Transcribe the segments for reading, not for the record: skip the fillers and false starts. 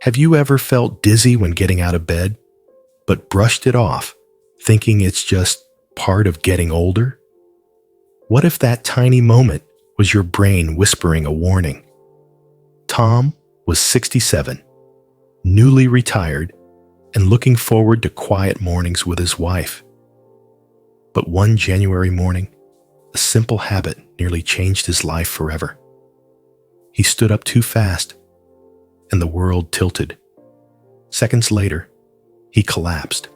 Have you ever felt dizzy when getting out of bed, but brushed it off, thinking it's just part of getting older? What if that tiny moment was your brain whispering a warning? Tom was 67, newly retired, and looking forward to quiet mornings with his wife. But one January morning, a simple habit nearly changed his life forever. He stood up too fast, and the world tilted. Seconds later, he collapsed.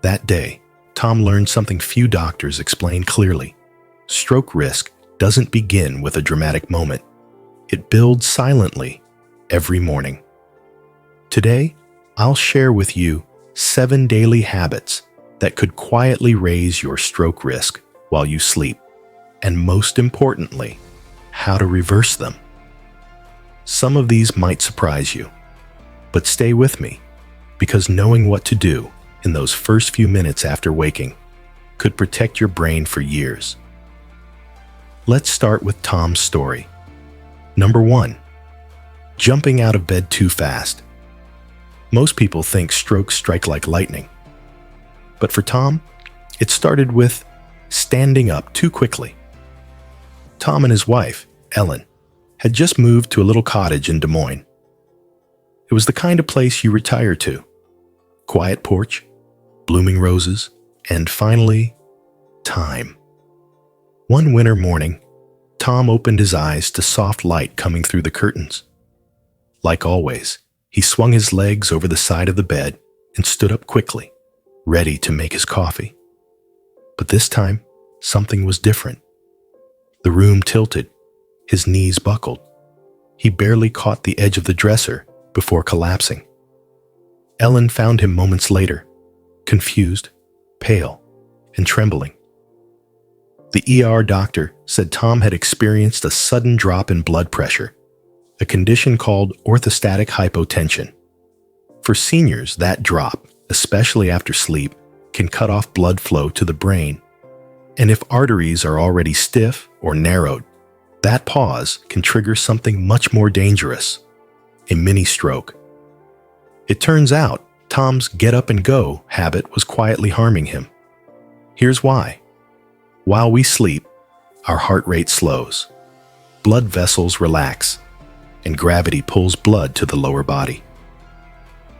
That day, Tom learned something few doctors explain clearly. Stroke risk doesn't begin with a dramatic moment. It builds silently every morning. Today, I'll share with you 7 daily habits that could quietly raise your stroke risk while you sleep, and most importantly, how to reverse them. Some of these might surprise you, but stay with me, because knowing what to do in those first few minutes after waking could protect your brain for years. Let's start with Tom's story. Number 1, jumping out of bed too fast. Most people think strokes strike like lightning. But for Tom, it started with standing up too quickly. Tom and his wife, Ellen, had just moved to a little cottage in Des Moines. It was the kind of place you retire to. Quiet porch, blooming roses, and finally, time. One winter morning, Tom opened his eyes to soft light coming through the curtains. Like always, he swung his legs over the side of the bed and stood up quickly, ready to make his coffee. But this time, something was different. The room tilted, his knees buckled. He barely caught the edge of the dresser before collapsing. Ellen found him moments later, confused, pale, and trembling. The ER doctor said Tom had experienced a sudden drop in blood pressure, a condition called orthostatic hypotension. For seniors, that drop, especially after sleep, can cut off blood flow to the brain. And if arteries are already stiff or narrowed, that pause can trigger something much more dangerous, a mini stroke. It turns out Tom's get up and go habit was quietly harming him. Here's why. While we sleep, our heart rate slows, blood vessels relax, and gravity pulls blood to the lower body.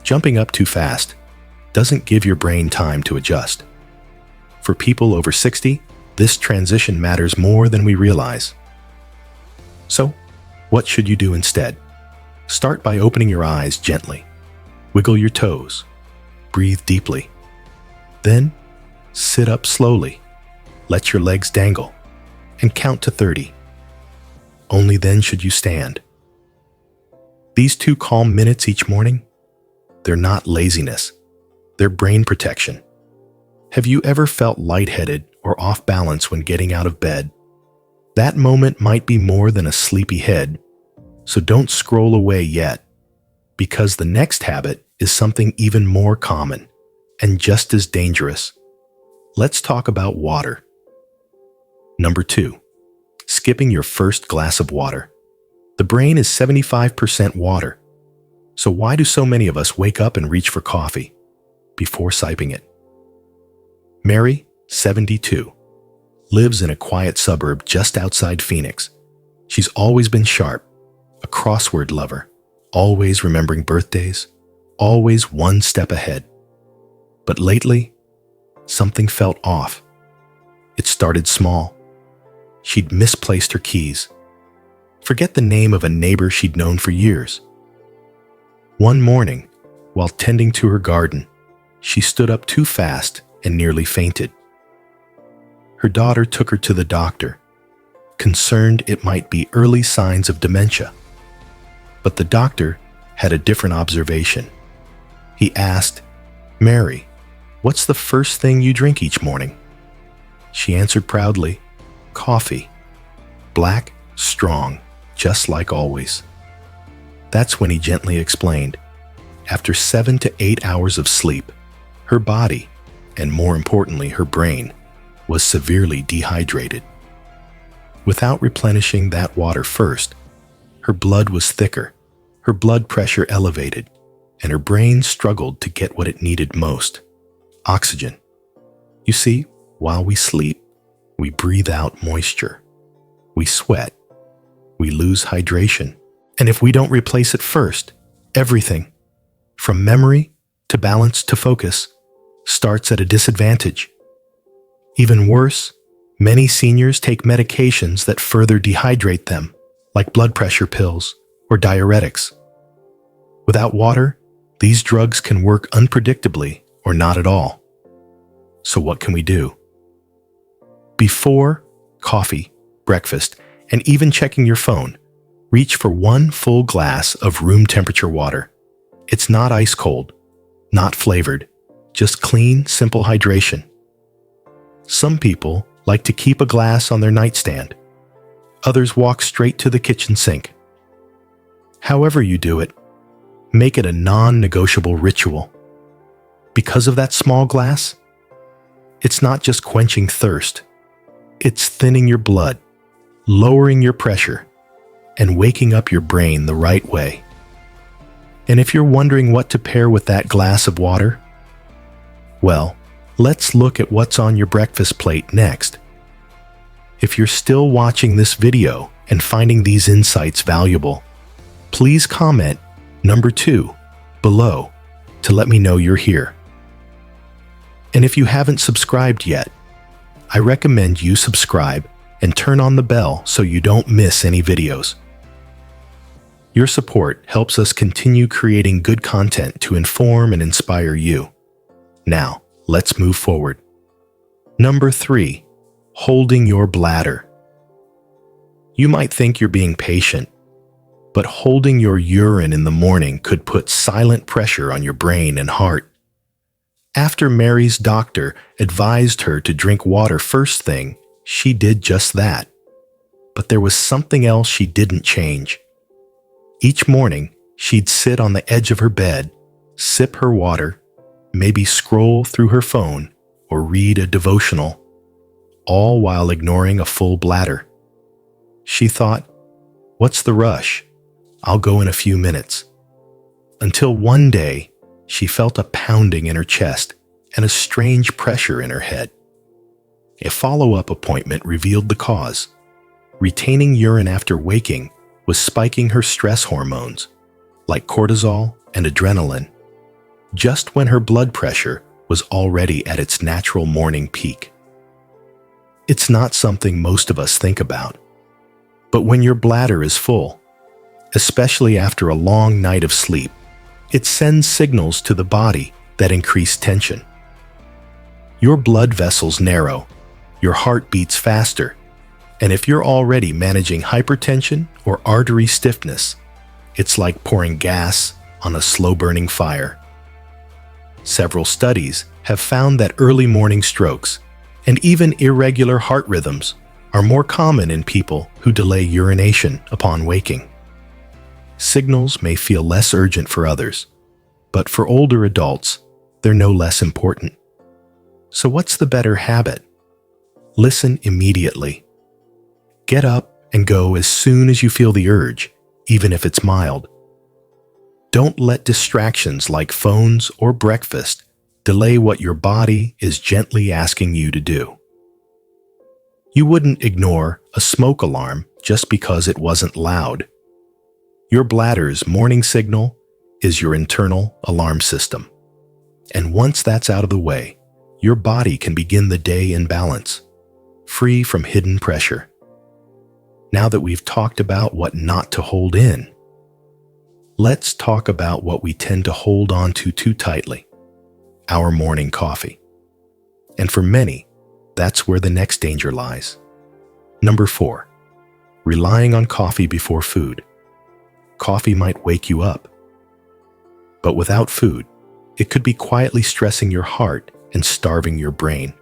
Jumping up too fast doesn't give your brain time to adjust. For people over 60, this transition matters more than we realize. So, what should you do instead? Start by opening your eyes gently. Wiggle your toes. Breathe deeply. Then, sit up slowly. Let your legs dangle, and count to 30. Only then should you stand. These 2 calm minutes each morning, they're not laziness, they're brain protection. Have you ever felt lightheaded or off balance when getting out of bed? That moment might be more than a sleepy head, so don't scroll away yet, because the next habit is something even more common and just as dangerous. Let's talk about water. Number 2, skipping your first glass of water. The brain is 75% water, so why do so many of us wake up and reach for coffee before sipping it? Mary, 72, lives in a quiet suburb just outside Phoenix. She's always been sharp, a crossword lover, always remembering birthdays, always one step ahead. But lately, something felt off. It started small. She'd misplaced her keys. Forget the name of a neighbor she'd known for years. One morning, while tending to her garden, she stood up too fast and nearly fainted. Her daughter took her to the doctor, concerned it might be early signs of dementia. But the doctor had a different observation. He asked, "Mary, what's the first thing you drink each morning?" She answered proudly, "Coffee. Black, strong, just like always." That's when he gently explained. After 7 to 8 hours of sleep, her body, and more importantly her brain, was severely dehydrated. Without replenishing that water first, her blood was thicker, her blood pressure elevated, and her brain struggled to get what it needed most: oxygen. You see, while we sleep, we breathe out moisture. We sweat. We lose hydration. And if we don't replace it first, everything, from memory to balance to focus, starts at a disadvantage. Even worse, many seniors take medications that further dehydrate them, like blood pressure pills or diuretics. Without water, these drugs can work unpredictably or not at all. So what can we do? Before coffee, breakfast, and even checking your phone, reach for one full glass of room temperature water. It's not ice cold, not flavored, just clean, simple hydration. Some people like to keep a glass on their nightstand. Others walk straight to the kitchen sink. However you do it, make it a non-negotiable ritual. Because of that small glass, it's not just quenching thirst. It's thinning your blood, lowering your pressure, and waking up your brain the right way. And if you're wondering what to pair with that glass of water, well, let's look at what's on your breakfast plate next. If you're still watching this video and finding these insights valuable, please comment number 2 below to let me know you're here. And if you haven't subscribed yet, I recommend you subscribe and turn on the bell so you don't miss any videos. Your support helps us continue creating good content to inform and inspire you. Now, let's move forward. Number 3, holding your bladder. You might think you're being patient, but holding your urine in the morning could put silent pressure on your brain and heart. After Mary's doctor advised her to drink water first thing, she did just that. But there was something else she didn't change. Each morning, she'd sit on the edge of her bed, sip her water, maybe scroll through her phone or read a devotional, all while ignoring a full bladder. She thought, "What's the rush? I'll go in a few minutes." Until one day, she felt a pounding in her chest and a strange pressure in her head. A follow-up appointment revealed the cause. Retaining urine after waking was spiking her stress hormones, like cortisol and adrenaline, just when her blood pressure was already at its natural morning peak. It's not something most of us think about, but when your bladder is full, especially after a long night of sleep, it sends signals to the body that increase tension. Your blood vessels narrow, your heart beats faster, and if you're already managing hypertension or artery stiffness, it's like pouring gas on a slow-burning fire. Several studies have found that early morning strokes and even irregular heart rhythms are more common in people who delay urination upon waking. Signals may feel less urgent for others, but for older adults, they're no less important. So what's the better habit? Listen immediately. Get up and go as soon as you feel the urge, even if it's mild. Don't let distractions like phones or breakfast delay what your body is gently asking you to do. You wouldn't ignore a smoke alarm just because it wasn't loud. Your bladder's morning signal is your internal alarm system. And once that's out of the way, your body can begin the day in balance, free from hidden pressure. Now that we've talked about what not to hold in, let's talk about what we tend to hold on to too tightly: our morning coffee. And for many, that's where the next danger lies. Number 4, relying on coffee before food. Coffee might wake you up, but without food, it could be quietly stressing your heart and starving your brain.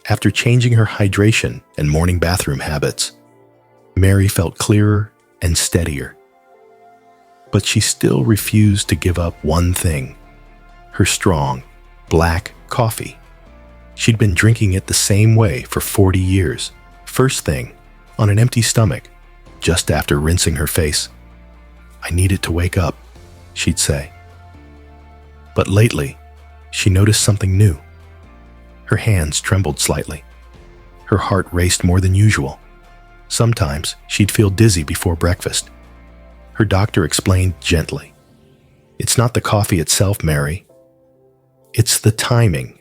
After changing her hydration and morning bathroom habits, Mary felt clearer and steadier. But she still refused to give up one thing: her strong, black coffee. She'd been drinking it the same way for 40 years, first thing, on an empty stomach, just after rinsing her face. I need it to wake up," she'd say. But lately, she noticed something new. Her hands trembled slightly. Her heart raced more than usual. Sometimes she'd feel dizzy before breakfast. Her doctor explained gently, "It's not the coffee itself, Mary. It's the timing.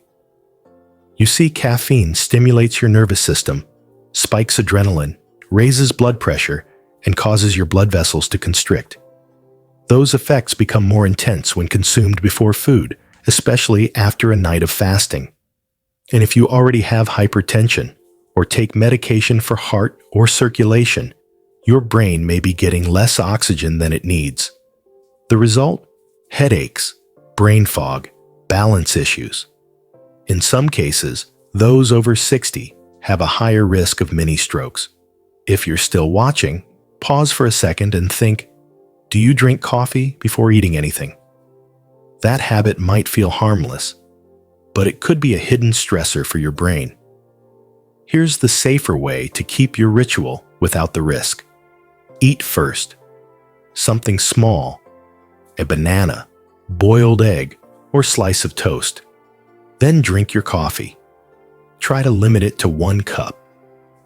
You see, caffeine stimulates your nervous system, spikes adrenaline, raises blood pressure, and causes your blood vessels to constrict. Those effects become more intense when consumed before food, especially after a night of fasting. And if you already have hypertension or take medication for heart or circulation, your brain may be getting less oxygen than it needs. The result? Headaches, brain fog, balance issues. In some cases, those over 60 have a higher risk of mini strokes. If you're still watching, pause for a second and think, do you drink coffee before eating anything? That habit might feel harmless, but it could be a hidden stressor for your brain. Here's the safer way to keep your ritual without the risk. Eat first. Something small, a banana, boiled egg, or slice of toast. Then drink your coffee. Try to limit it to 1 cup,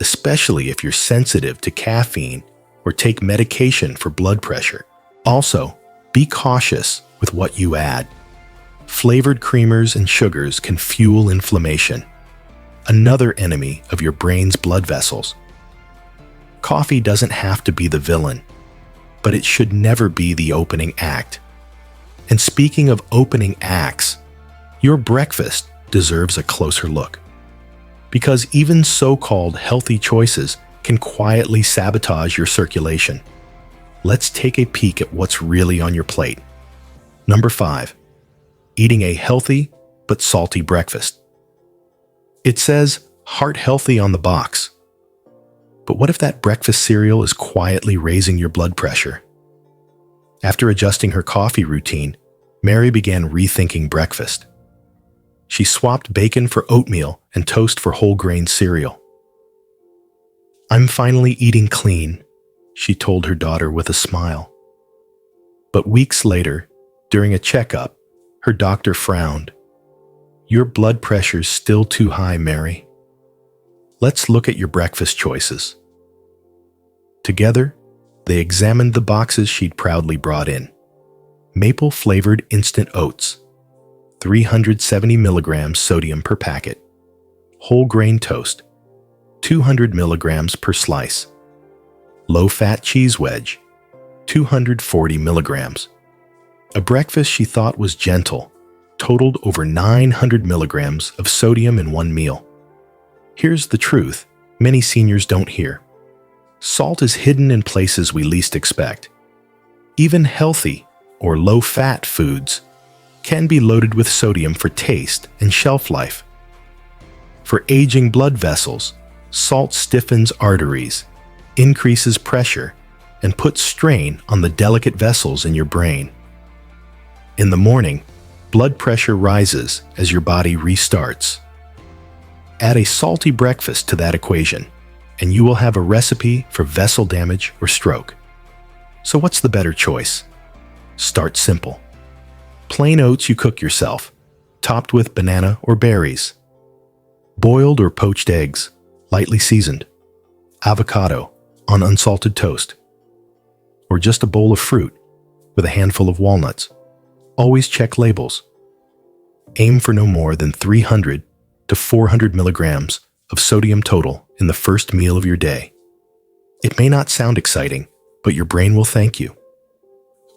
especially if you're sensitive to caffeine or take medication for blood pressure. Also, be cautious with what you add. Flavored creamers and sugars can fuel inflammation, another enemy of your brain's blood vessels. Coffee doesn't have to be the villain, but it should never be the opening act. And speaking of opening acts, your breakfast deserves a closer look. Because even so-called healthy choices can quietly sabotage your circulation. Let's take a peek at what's really on your plate. Number 5. Eating a healthy but salty breakfast. It says heart healthy on the box. But what if that breakfast cereal is quietly raising your blood pressure? After adjusting her coffee routine, Mary began rethinking breakfast. She swapped bacon for oatmeal and toast for whole grain cereal. "I'm finally eating clean," she told her daughter with a smile. But weeks later, during a checkup, her doctor frowned. "Your blood pressure's still too high, Mary. Let's look at your breakfast choices." Together, they examined the boxes she'd proudly brought in. Maple-flavored instant oats, 370 milligrams sodium per packet. Whole grain toast, 200 milligrams per slice. Low-fat cheese wedge, 240 milligrams. A breakfast she thought was gentle totaled over 900 milligrams of sodium in one meal. Here's the truth many seniors don't hear. Salt is hidden in places we least expect. Even healthy or low-fat foods can be loaded with sodium for taste and shelf life. For aging blood vessels, salt stiffens arteries, increases pressure, and puts strain on the delicate vessels in your brain. In the morning, blood pressure rises as your body restarts. Add a salty breakfast to that equation, and you will have a recipe for vessel damage or stroke. So what's the better choice? Start simple. Plain oats you cook yourself, topped with banana or berries. Boiled or poached eggs, lightly seasoned. Avocado on unsalted toast. Or just a bowl of fruit with a handful of walnuts. Always check labels. Aim for no more than 300 to 400 milligrams of sodium total in the first meal of your day. It may not sound exciting, but your brain will thank you.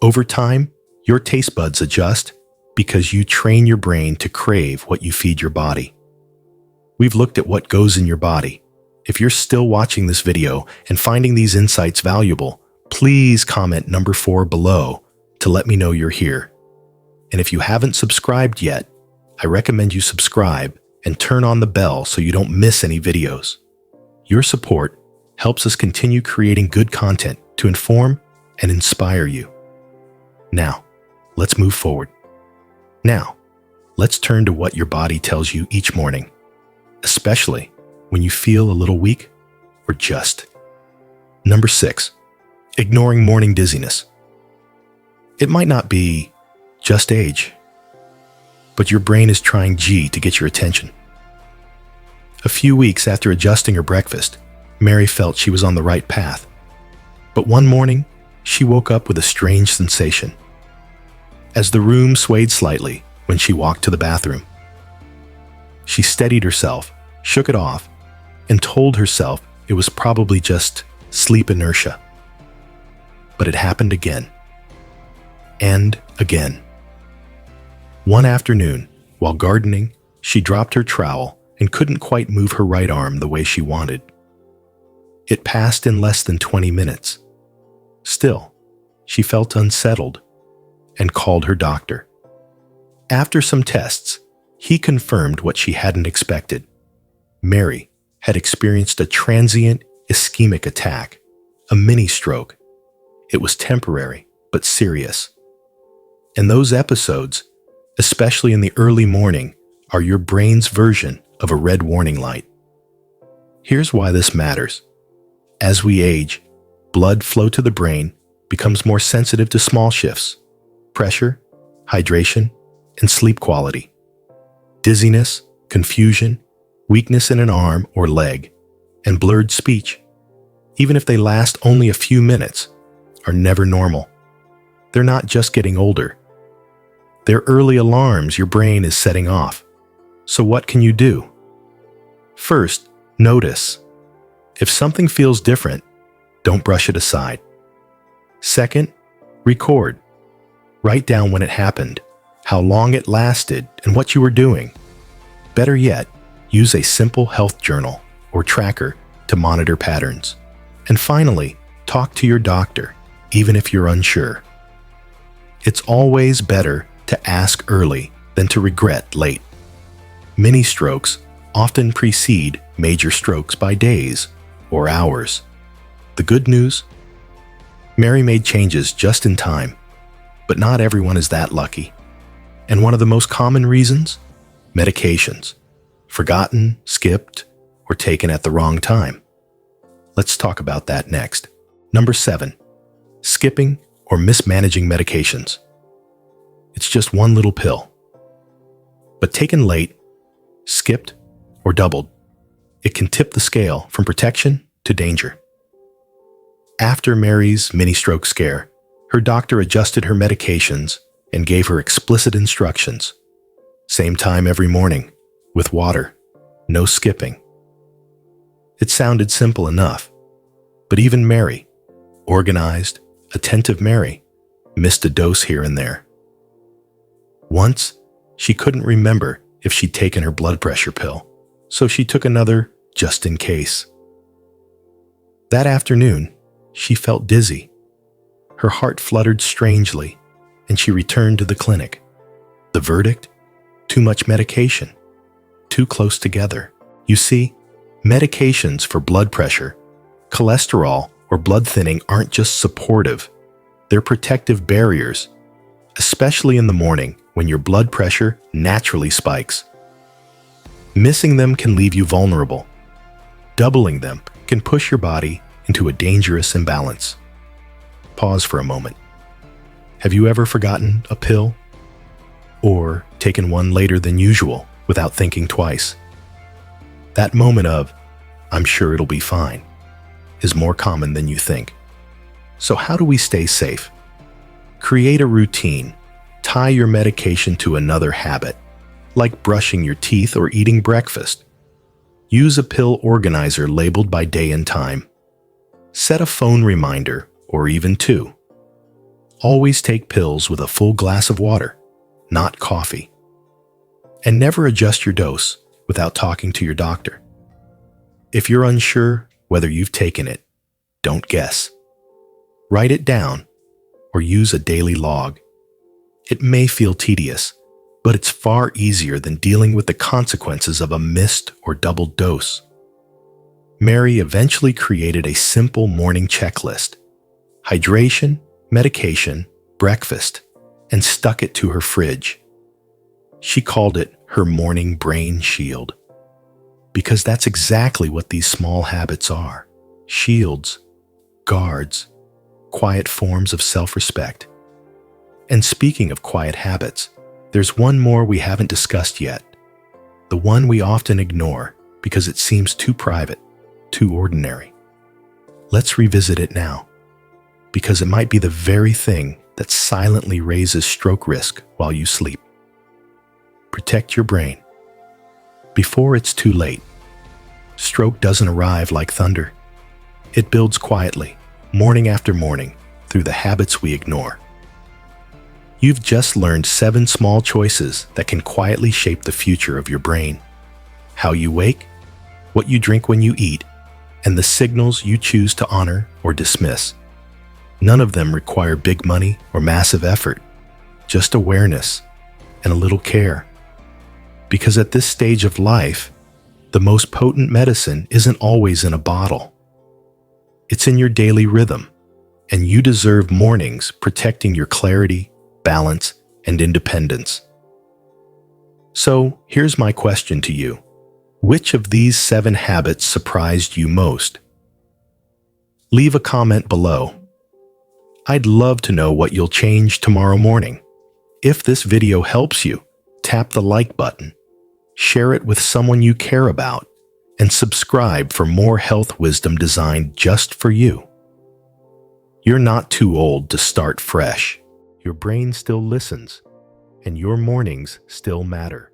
Over time, your taste buds adjust because you train your brain to crave what you feed your body. We've looked at what goes in your body. If you're still watching this video and finding these insights valuable, please comment number 4 below to let me know you're here. And if you haven't subscribed yet, I recommend you subscribe and turn on the bell so you don't miss any videos. Your support helps us continue creating good content to inform and inspire you. Now, let's move forward. Now, let's turn to what your body tells you each morning, especially when you feel a little weak or just. Number 6, ignoring morning dizziness. It might not be just age, but your brain is trying G to get your attention. A few weeks after adjusting her breakfast, Mary felt she was on the right path. But one morning, she woke up with a strange sensation. As the room swayed slightly when she walked to the bathroom, she steadied herself, shook it off, and told herself it was probably just sleep inertia. But it happened again. And again. One afternoon, while gardening, she dropped her trowel and couldn't quite move her right arm the way she wanted. It passed in less than 20 minutes. Still, she felt unsettled and called her doctor. After some tests, he confirmed what she hadn't expected. Mary had experienced a transient ischemic attack, a mini stroke. It was temporary, but serious. And those episodes, especially in the early morning, are your brain's version of a red warning light. Here's why this matters. As we age, blood flow to the brain becomes more sensitive to small shifts: pressure, hydration, and sleep quality. Dizziness, confusion, weakness in an arm or leg, and blurred speech, even if they last only a few minutes, are never normal. They're not just getting older. They're early alarms your brain is setting off. So what can you do? First, notice. If something feels different, don't brush it aside. Second, record. Write down when it happened, how long it lasted, and what you were doing. Better yet, use a simple health journal or tracker to monitor patterns. And finally, talk to your doctor, even if you're unsure. It's always better to ask early than to regret late. Mini strokes often precede major strokes by days or hours. The good news? Mary made changes just in time, but not everyone is that lucky. And one of the most common reasons? Medications. Forgotten, skipped, or taken at the wrong time. Let's talk about that next. Number 7. Skipping or mismanaging medications. It's just one little pill. But taken late, skipped, or doubled, it can tip the scale from protection to danger. After Mary's mini-stroke scare, her doctor adjusted her medications and gave her explicit instructions. Same time every morning, with water, no skipping. It sounded simple enough, but even Mary, organized, attentive Mary, missed a dose here and there. Once, she couldn't remember if she'd taken her blood pressure pill, so she took another just in case. That afternoon, she felt dizzy. Her heart fluttered strangely, and she returned to the clinic. The verdict? Too much medication. Too close together. You see, medications for blood pressure, cholesterol, or blood thinning aren't just supportive. They're protective barriers, especially in the morning when your blood pressure naturally spikes. Missing them can leave you vulnerable. Doubling them can push your body into a dangerous imbalance. Pause for a moment. Have you ever forgotten a pill? Or taken one later than usual without thinking twice? That moment of, "I'm sure it'll be fine," is more common than you think. So how do we stay safe? Create a routine. Tie your medication to another habit, like brushing your teeth or eating breakfast. Use a pill organizer labeled by day and time. Set a phone reminder, or even 2. Always take pills with a full glass of water, not coffee. And never adjust your dose without talking to your doctor. If you're unsure whether you've taken it, don't guess. Write it down or use a daily log. It may feel tedious, but it's far easier than dealing with the consequences of a missed or doubled dose. Mary eventually created a simple morning checklist: hydration, medication, breakfast, and stuck it to her fridge. She called it her morning brain shield. Because that's exactly what these small habits are: shields, guards, quiet forms of self-respect. And speaking of quiet habits, there's one more we haven't discussed yet. The one we often ignore because it seems too private, too ordinary. Let's revisit it now, because it might be the very thing that silently raises stroke risk while you sleep. Protect your brain before it's too late. Stroke doesn't arrive like thunder. It builds quietly, morning after morning, through the habits we ignore. You've just learned 7 small choices that can quietly shape the future of your brain. How you wake, what you drink when you eat, and the signals you choose to honor or dismiss. None of them require big money or massive effort, just awareness and a little care. Because at this stage of life, the most potent medicine isn't always in a bottle. It's in your daily rhythm, and you deserve mornings protecting your clarity, balance, and independence. So, here's my question to you. Which of these 7 habits surprised you most? Leave a comment below. I'd love to know what you'll change tomorrow morning. If this video helps you, tap the like button, share it with someone you care about, and subscribe for more health wisdom designed just for you. You're not too old to start fresh. Your brain still listens, and your mornings still matter.